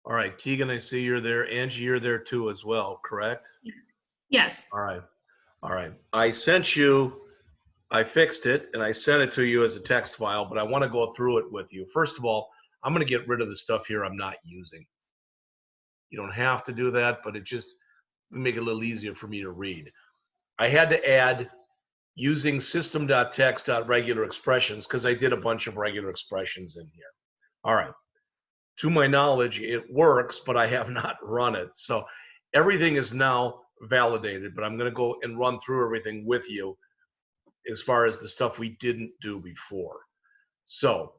All right, Keegan, I see you're there. Angie, you're there too as well, correct? Yes. Yes. All right. All right. I fixed it and I sent it to you as a text file, but I want to go through it with you. First of all, I'm going to get rid of the stuff here I'm not using. You don't have to do that, but it just make it a little easier for me to read. I had to add using system.text.regular expressions because I did a bunch of regular expressions in here. All right. To my knowledge, it works, but I have not run it. So everything is now validated, but I'm going to go and run through everything with you as far as the stuff we didn't do before. So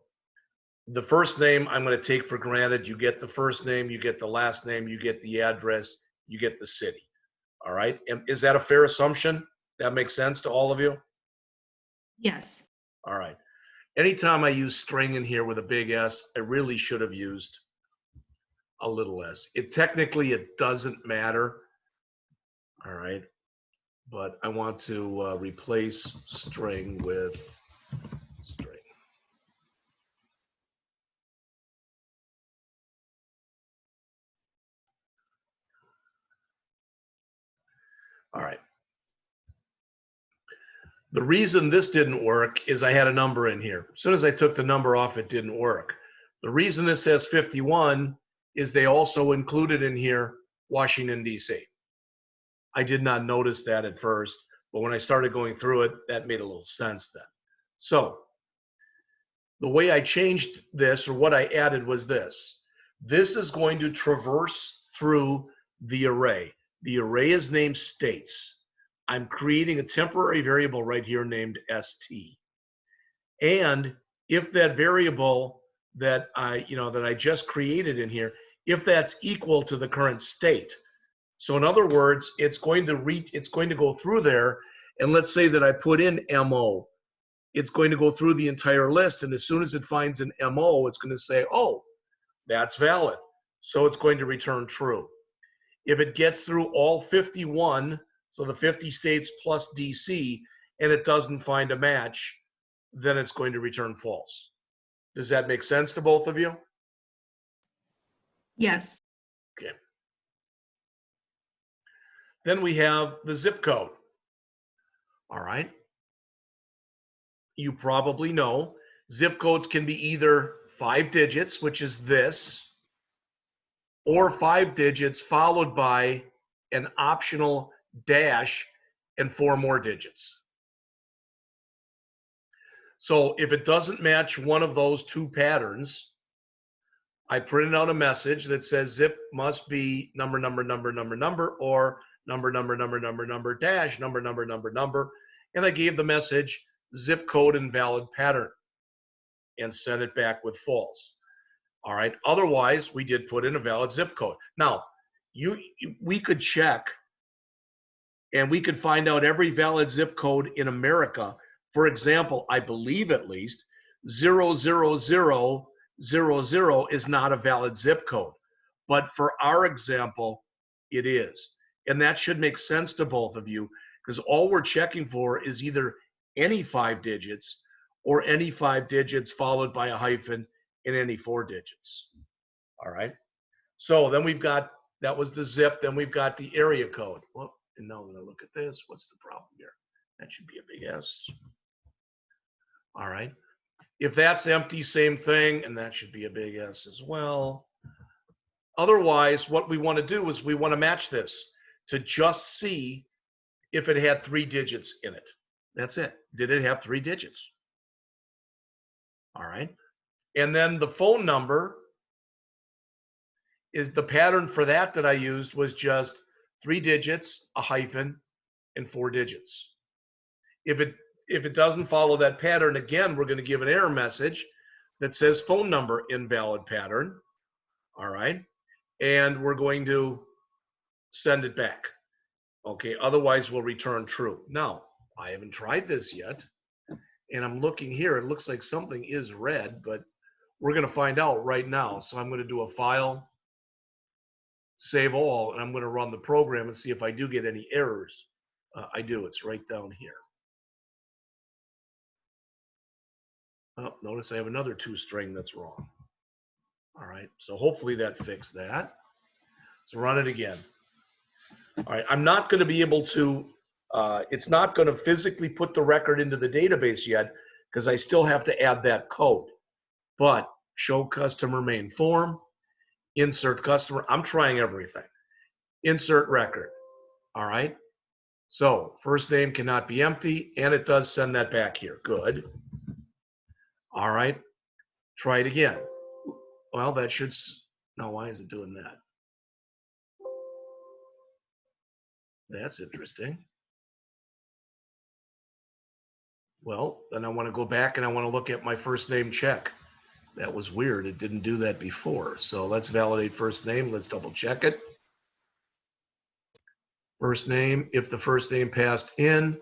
the first name I'm going to take for granted. You get the first name, you get the last name, you get the address, you get the city. All right. And is that a fair assumption? That makes sense to all of you? Yes. All right. Anytime I use string in here with a big S, I really should have used a little s. It doesn't matter. All right. But I want to replace string with string. All right. The reason this didn't work is I had a number in here. As soon as I took the number off, it didn't work. The reason this says 51 is they also included in here Washington, D.C. I did not notice that at first, but when I started going through it, that made a little sense then. So the way I changed this, or what I added, was this. This is going to traverse through the array. The array is named states. I'm creating a temporary variable right here named st. And if that variable that I just created in here, if that's equal to the current state, so in other words, it's going to go through there, and let's say that I put in MO. It's going to go through the entire list, and as soon as it finds an MO, it's going to say, oh, that's valid. So it's going to return true. If it gets through all 51, so the 50 states plus DC, and it doesn't find a match, then it's going to return false. Does that make sense to both of you? Yes. Okay. Then we have the zip code. All right. You probably know zip codes can be either 5 digits, which is this, or 5 digits followed by an optional dash and 4 more digits. So if it doesn't match one of those two patterns, I printed out a message that says zip must be number, or number, dash, number, and I gave the message zip code invalid pattern and sent it back with false. All right. Otherwise, we did put in a valid zip code. Now, we could check and we could find out every valid zip code in America. For example, I believe at least 00000 is not a valid zip code. But for our example, it is. And that should make sense to both of you because all we're checking for is either any 5 digits or any 5 digits followed by a hyphen in any 4 digits. All right. So then we've got, that was the zip. Then we've got the area code. Well, and now when I look at this, what's the problem here? That should be a big S. All right. If that's empty, same thing, and that should be a big S as well. Otherwise, what we want to do is we want to match this to just see if it had 3 digits in it. That's it. Did it have 3 digits? All right. And then the phone number is the pattern for that I used was just 3 digits, a hyphen, and 4 digits. If it doesn't follow that pattern, again, we're going to give an error message that says phone number invalid pattern. All right. And we're going to send it back. Okay. Otherwise, we'll return true. Now, I haven't tried this yet. And I'm looking here. It looks like something is red, but we're going to find out right now. So I'm going to do a file, save all, and I'm going to run the program and see if I do get any errors. I do. It's right down here. Oh, notice I have another 2 string that's wrong. All right, so hopefully that fixed that. So run it again. All right, I'm not going to be able to, it's not going to physically put the record into the database yet because I still have to add that code. But show customer main form, insert customer, I'm trying everything. Insert record, all right? So first name cannot be empty, and it does send that back here, good. All right, try it again. Well, that should, no, why is it doing that? That's interesting. Well, then I want to go back and I want to look at my first name check. That was weird. It didn't do that before. So let's validate first name. Let's double check it. First name, if the first name passed in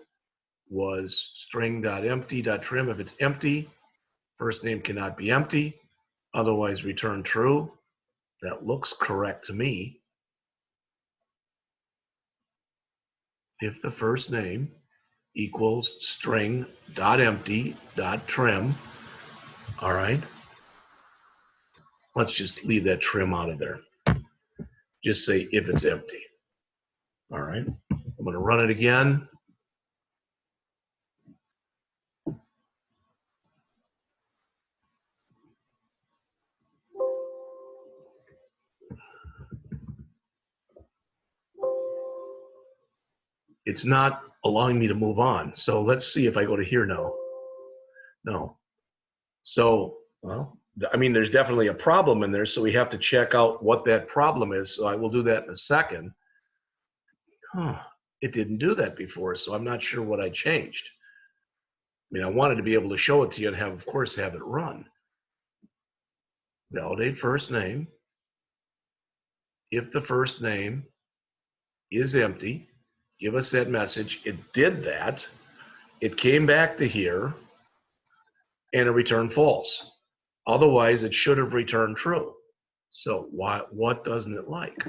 was string.empty.trim. If it's empty, first name cannot be empty. Otherwise, return true. That looks correct to me. If the first name equals string.empty.trim. All right. Let's just leave that trim out of there. Just say if it's empty. All right. I'm going to run it again. It's not allowing me to move on. So let's see if I go to here now. No. So, well, I mean, there's definitely a problem in there. So we have to check out what that problem is. So I will do that in a second. It didn't do that before. So I'm not sure what I changed. I mean, I wanted to be able to show it to you and have, of course, have it run. Validate first name. If the first name is empty, give us that message. It did that. It came back to here and it returned false. Otherwise, it should have returned true. So what doesn't it like?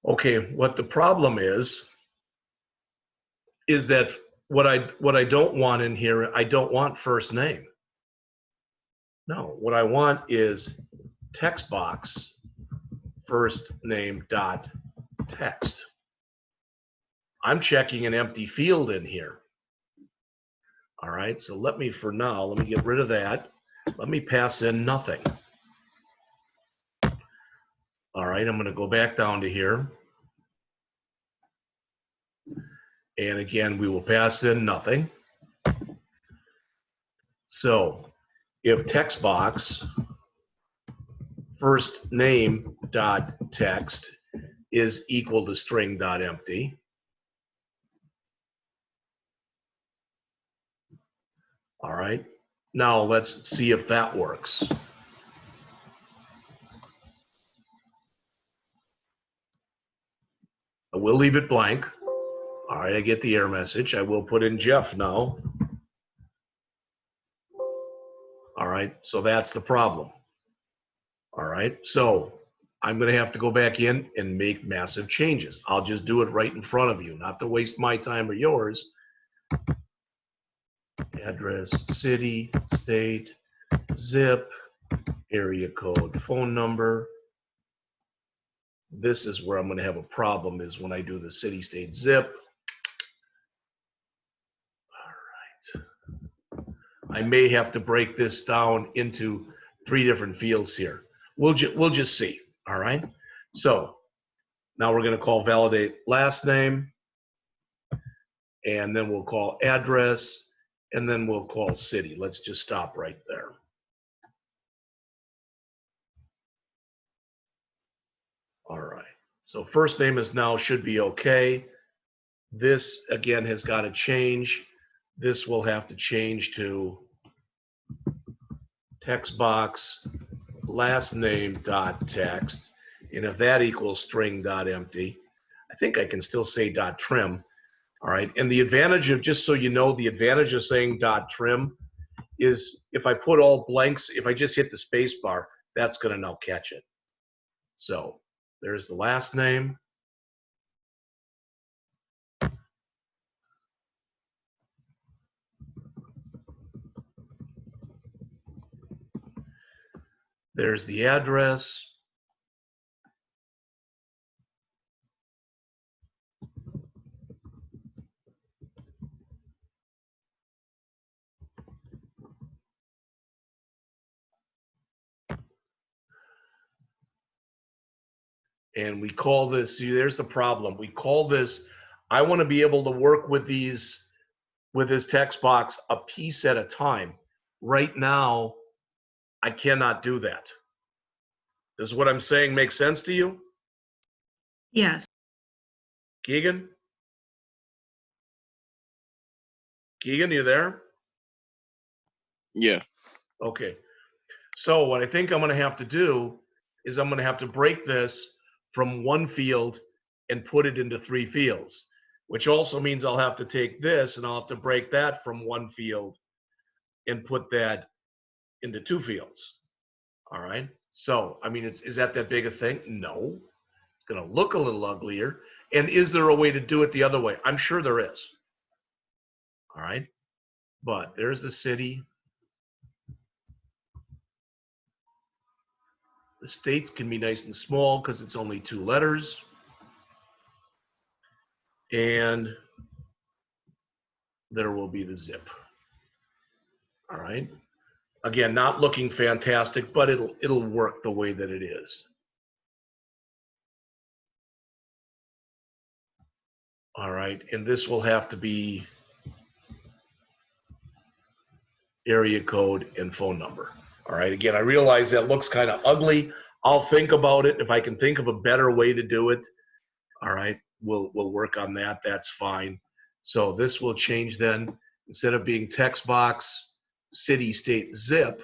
Okay, what the problem is that what I don't want in here, I don't want first name. No, what I want is text box first name dot text. I'm checking an empty field in here. All right, so let me get rid of that. Let me pass in nothing. All right, I'm going to go back down to here. And again, we will pass in nothing. So if text box first name dot text is equal to string dot empty, all right, now let's see if that works. I will leave it blank. All right, I get the error message. I will put in Jeff now. All right, so that's the problem. All right, so I'm going to have to go back in and make massive changes. I'll just do it right in front of you, not to waste my time or yours. Address, city, state, zip, area code, phone number. This is where I'm going to have a problem, is when I do the city, state, zip. All right. I may have to break this down into 3 different fields here. We'll just see. All right. So now we're going to call validate last name, and then we'll call address, and then we'll call city. Let's just stop right there. All right. So first name is now should be okay. This again has got to change. This will have to change to text box last name dot text, and if that equals string dot empty, I think I can still say dot trim. All right, and the advantage of, just so you know, the advantage of saying dot trim is if I put all blanks, if I just hit the space bar, that's going to now catch it. So there's the last name. There's the address. And we call this, see, there's the problem. We call this, I want to be able to work with these, with this text box a piece at a time. Right now, I cannot do that. Does what I'm saying make sense to you? Yes. Keegan? Keegan, you there? Yeah. Okay. So what I think I'm going to have to do is I'm going to have to break this from one field and put it into 3 fields, which also means I'll have to take this and I'll have to break that from one field and put that into 2 fields. All right. So, I mean, is that big a thing? No. It's going to look a little uglier. And is there a way to do it the other way? I'm sure there is. All right. But there's the city. The states can be nice and small because it's only 2 letters. And there will be the zip. All right. Again, not looking fantastic, but it'll work the way that it is. All right. And this will have to be area code and phone number. All right. Again, I realize that looks kind of ugly. I'll think about it. If I can think of a better way to do it, all right, we'll work on that. That's fine. So this will change then. Instead of being text box, city, state, zip,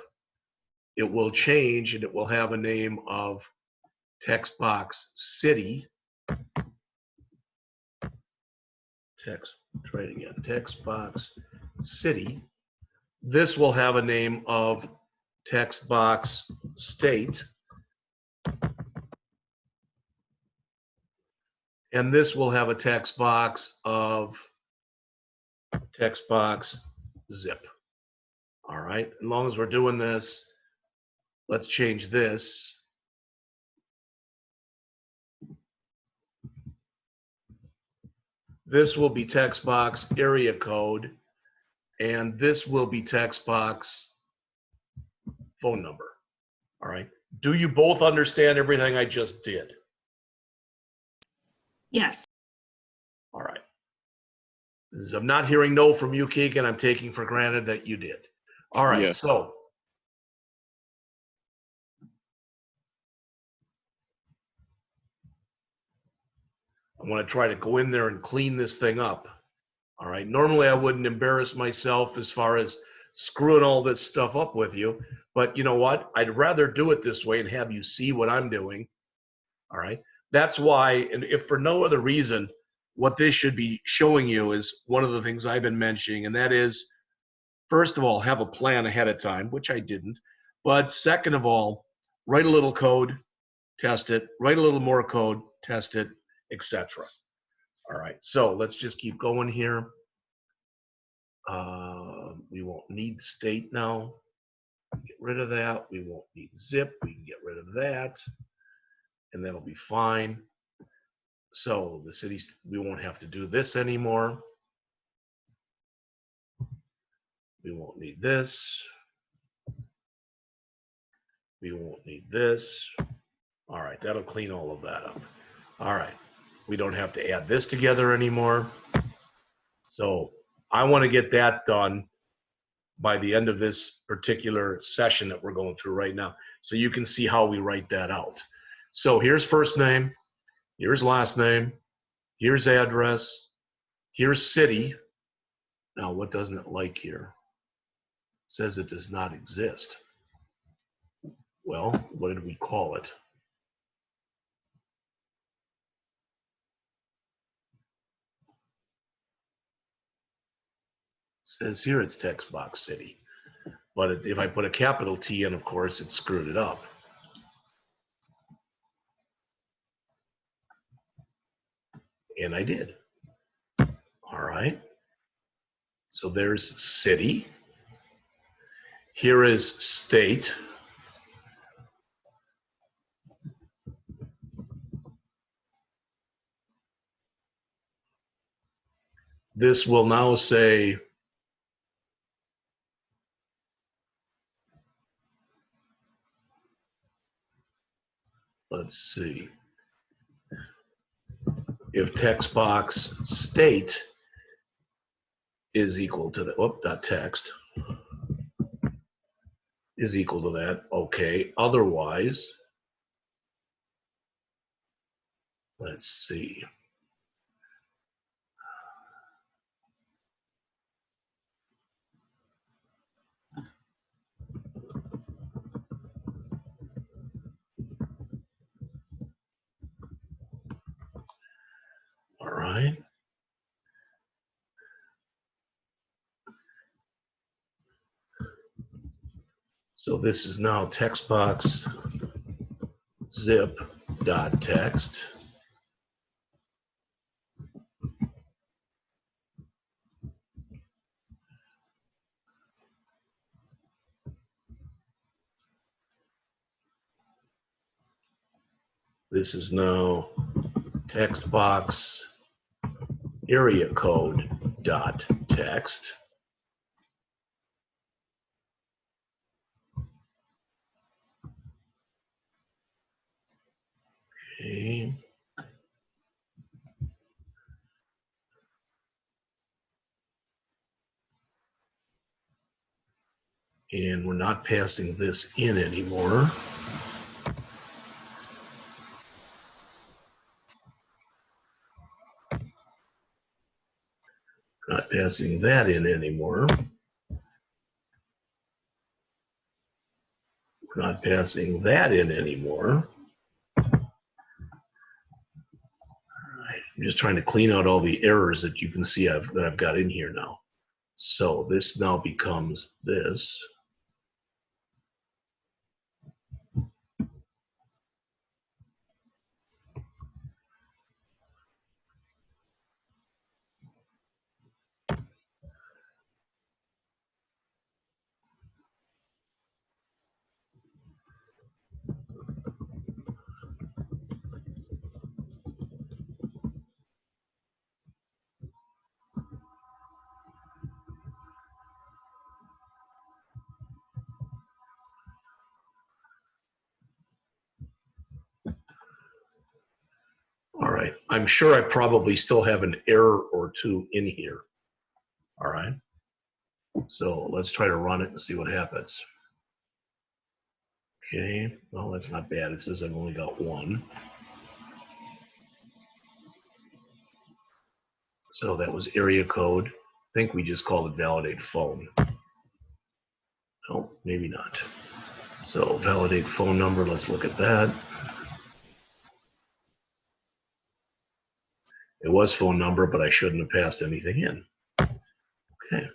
it will change and it will have a name of text box city. Try it again. Text box city. This will have a name of text box state. And this will have a text box of text box zip. All right. As long as we're doing this, let's change this. This will be text box area code, and this will be text box phone number. All right. Do you both understand everything I just did? Yes. All right. I'm not hearing no from you, Keegan. I'm taking for granted that you did. All right. Yeah. So I want to try to go in there and clean this thing up. All right. Normally, I wouldn't embarrass myself as far as screwing all this stuff up with you. But you know what? I'd rather do it this way and have you see what I'm doing. All right. That's why, and if for no other reason, what this should be showing you is one of the things I've been mentioning, and that is, first of all, have a plan ahead of time, which I didn't. But second of all, write a little code, test it, write a little more code, test it, etc. All right, so let's just keep going here. We won't need the state now. Get rid of that. We won't need zip. We can get rid of that. And that'll be fine. So the cities, we won't have to do this anymore. We won't need this. We won't need this. All right, that'll clean all of that up. All right, we don't have to add this together anymore. So I want to get that done by the end of this particular session that we're going through right now. So you can see how we write that out. So here's first name, here's last name, here's address, here's city. Now what doesn't it like here? It says it does not exist. Well, what did we call it? It says here it's text box city. But if I put a capital T in, of course, it screwed it up. And I did. All right. So there's city. Here is state. This will now say let's see. If text box state is equal to the dot text is equal to that, okay. Otherwise, let's see. All right. So this is now text box zip dot text. This is now text box area code dot text. Okay. And we're not passing this in anymore. Not passing that in anymore. We're not passing that in anymore. I'm just trying to clean out all the errors that you can see that I've got in here now. So this now becomes this. All right, I'm sure I probably still have an error or two in here. All right, so let's try to run it and see what happens. Okay, well, that's not bad. It says I've only got one. So that was area code. I think we just called it validate phone. No, maybe not. So validate phone number, let's look at that. It was phone number, but I shouldn't have passed anything in. Okay,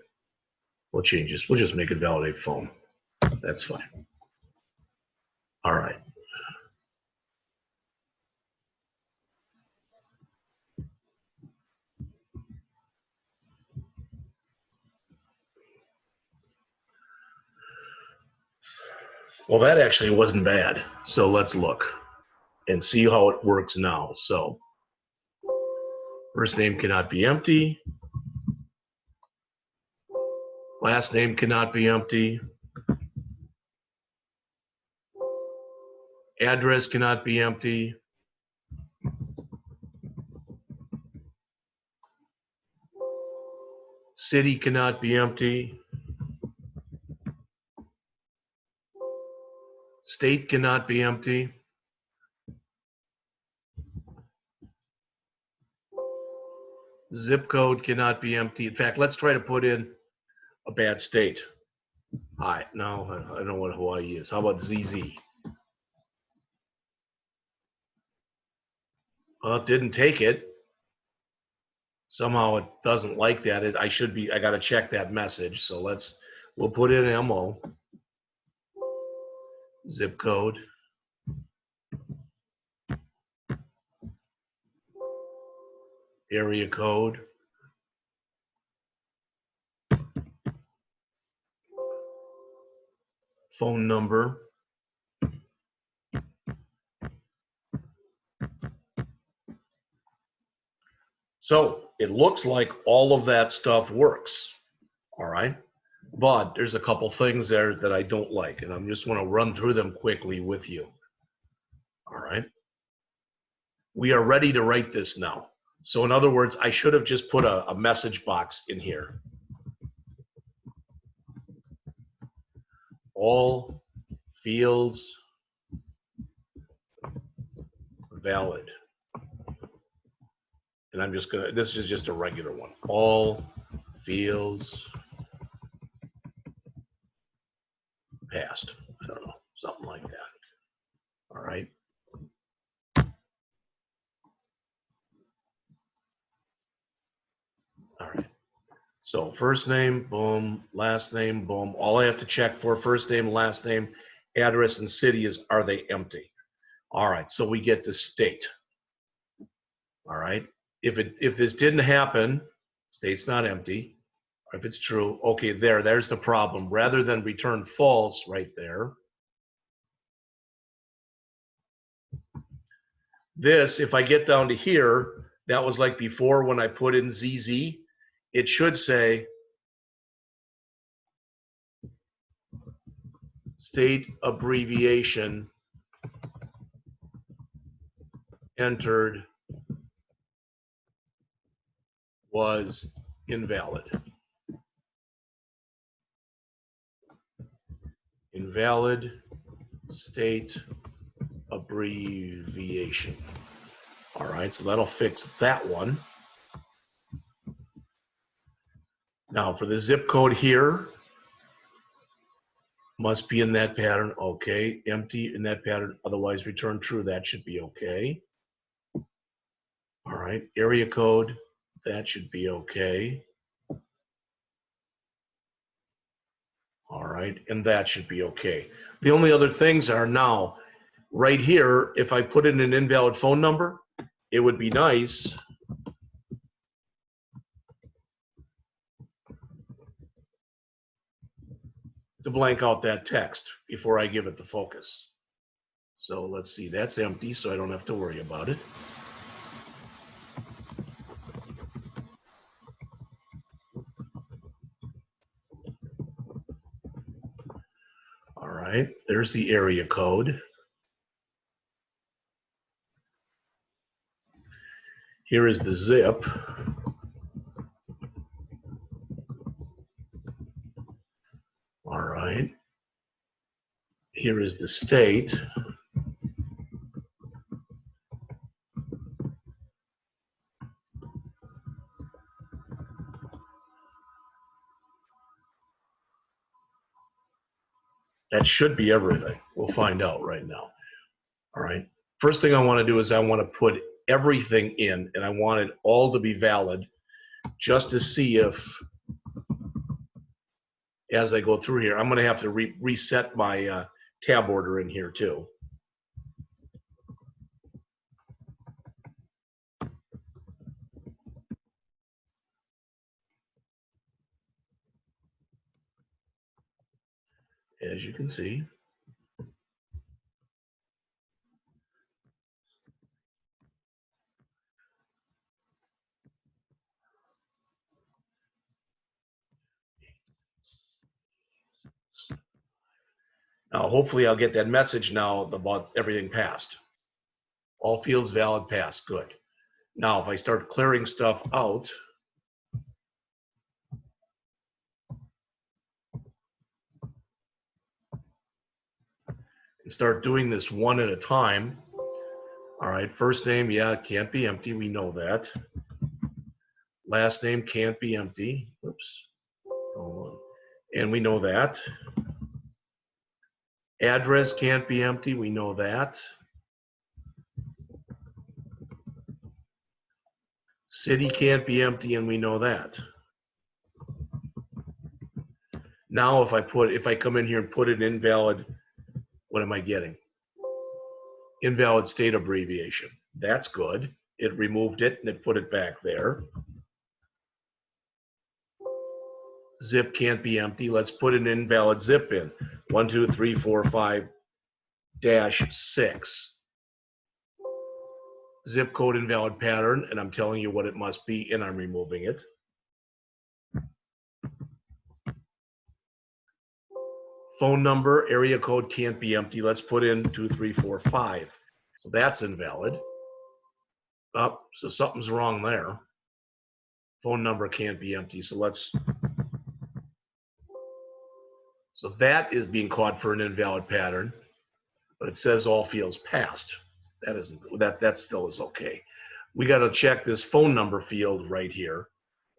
we'll change this. We'll just make it validate phone. That's fine. All right. Well, that actually wasn't bad. So let's look and see how it works now. So first name cannot be empty. Last name cannot be empty. Address cannot be empty. City cannot be empty. State cannot be empty. Zip code cannot be empty. In fact, let's try to put in a bad state. No, I don't know what Hawaii is. How about ZZ? Well, it didn't take it. Somehow it doesn't like that. I got to check that message. So we'll put in MO. Zip code. area code, phone number, so it looks like all of that stuff works, all right? But there's a couple things there that I don't like, and I'm just want to run through them quickly with you, all right? We are ready to write this now. So in other words, I should have just put a message box in here. All fields valid. And I'm just gonna, this is just a regular one. All fields passed. I don't know, something like that. All right. All right. So first name, boom, last name, boom. All I have to check for first name, last name, address, and city is, are they empty? All right, so we get the state. All right. If this didn't happen, state's not empty. Or if it's true, okay, there's the problem. Rather than return false right there, this, if I get down to here, that was like before when I put in ZZ, it should say state abbreviation entered was invalid. Invalid state abbreviation. All right, so that'll fix that one. Now for the zip code here, must be in that pattern. Okay, empty in that pattern, otherwise return true. That should be okay. All right, area code, that should be okay. All right, and that should be okay. The only other things are now, right here, if I put in an invalid phone number, it would be nice to blank out that text before I give it the focus. So let's see, that's empty, so I don't have to worry about it. All right, there's the area code. Here is the zip. All right. Here is the state. That should be everything. We'll find out right now. All right. First thing I want to do is I want to put everything in, and I want it all to be valid just to see if, as I go through here, I'm going to have to reset my tab order in here too. As you can see. Now, hopefully I'll get that message now about everything passed. All fields valid, passed, good. Now, if I start clearing stuff out, and start doing this one at a time. All right, first name, yeah, it can't be empty, we know that. Last name can't be empty, oops. And we know that. Address can't be empty, we know that. City can't be empty, and we know that. Now if I come in here and put an invalid, what am I getting? Invalid state abbreviation. That's good. It removed it and it put it back there. Zip can't be empty. Let's put an invalid zip in. 12345-6. Zip code invalid pattern, and I'm telling you what it must be, and I'm removing it. Phone number, area code can't be empty. Let's put in 2345. So that's invalid. Oh, so something's wrong there. Phone number can't be empty. So that is being caught for an invalid pattern, but it says all fields passed. That still is okay. We got to check this phone number field right here.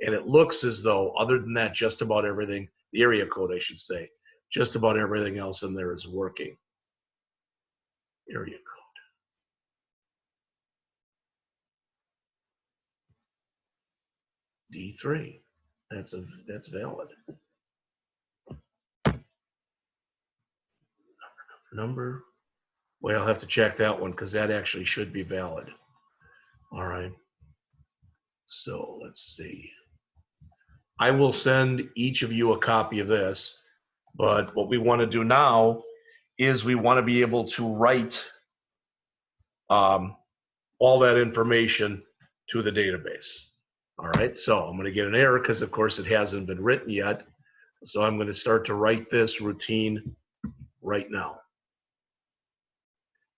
And it looks as though, other than that, just about everything, the area code, I should say, just about everything else in there is working. Area code. D3. That's valid. Number. Well, I'll have to check that one because that actually should be valid. All right. So let's see. I will send each of you a copy of this, but what we want to do now is we want to be able to write all that information to the database. All right, so I'm going to get an error because, of course, it hasn't been written yet. So I'm going to start to write this routine right now.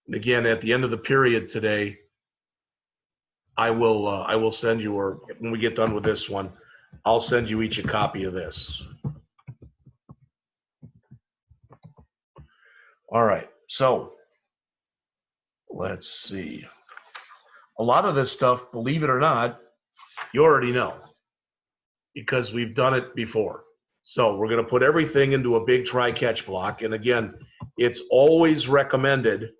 And again, at the end of the period today, I will send you, or when we get done with this one, I'll send you each a copy of this. All right, so let's see. A lot of this stuff, believe it or not, you already know because we've done it before. So we're going to put everything into a big try-catch block. And again, it's always recommended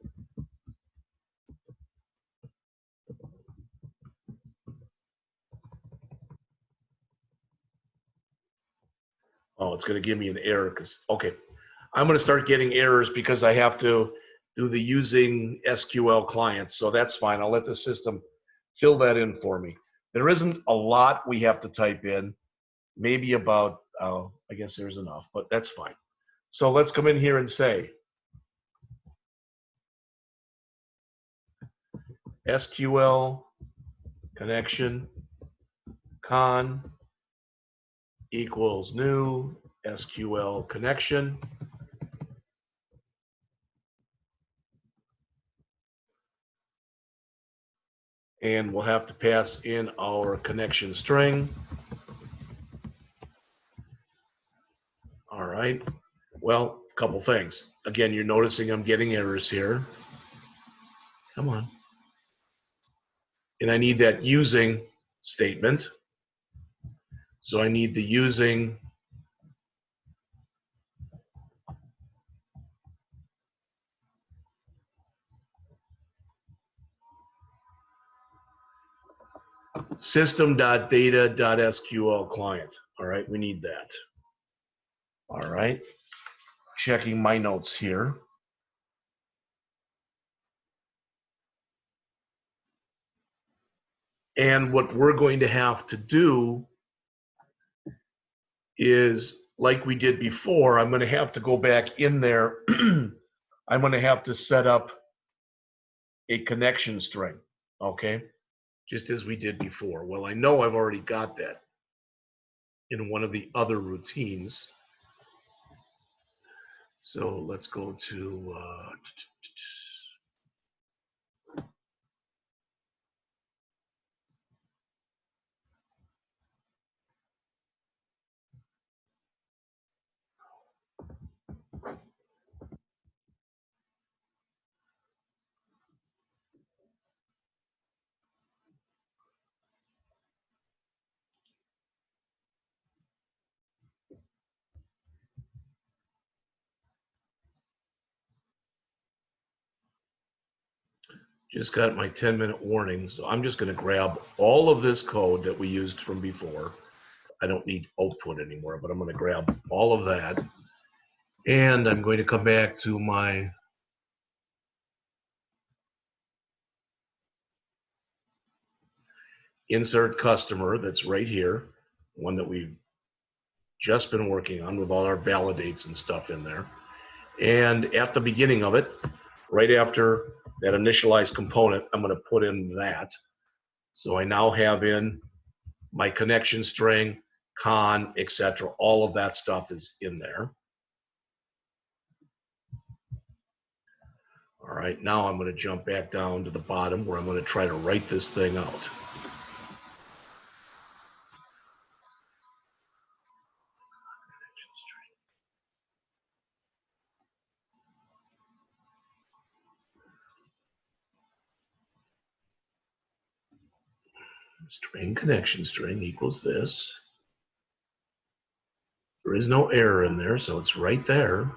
it's going to give me an error because, okay, I'm going to start getting errors because I have to do the using SQL clients. So that's fine. I'll let the system fill that in for me. There isn't a lot we have to type in, maybe about, I guess there's enough, but that's fine. So let's come in here and say SQL connection con equals new SQL connection. And we'll have to pass in our connection string. All right. Well, a couple things. Again, you're noticing I'm getting errors here. Come on. And I need that using statement. So I need the using system.data.sql client. All right, we need that. All right, checking my notes here. And what we're going to have to do is, like we did before, I'm going to have to go back in there. I'm going to have to set up a connection string, okay? Just as we did before. Well, I know I've already got that in one of the other routines. So let's go to just got my 10-minute warning. So I'm just going to grab all of this code that we used from before. I don't need output anymore, but I'm going to grab all of that. And I'm going to come back to my insert customer that's right here, one that we've just been working on with all our validates and stuff in there. And at the beginning of it, right after that initialized component, I'm going to put in that. So I now have in my connection string, con, etc. All of that stuff is in there. All right, now I'm going to jump back down to the bottom where I'm going to try to write this thing out. String connection string equals this. There is no error in there, so it's right there.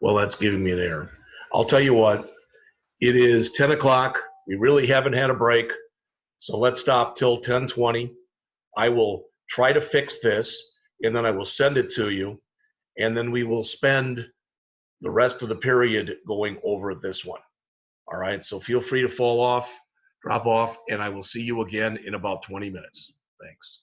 Well, that's giving me an error. I'll tell you what, it is 10 o'clock. We really haven't had a break. So let's stop till 10:20. I will try to fix this, and then I will send it to you. And then we will spend the rest of the period going over this one. All right, so feel free to drop off, and I will see you again in about 20 minutes. Thanks.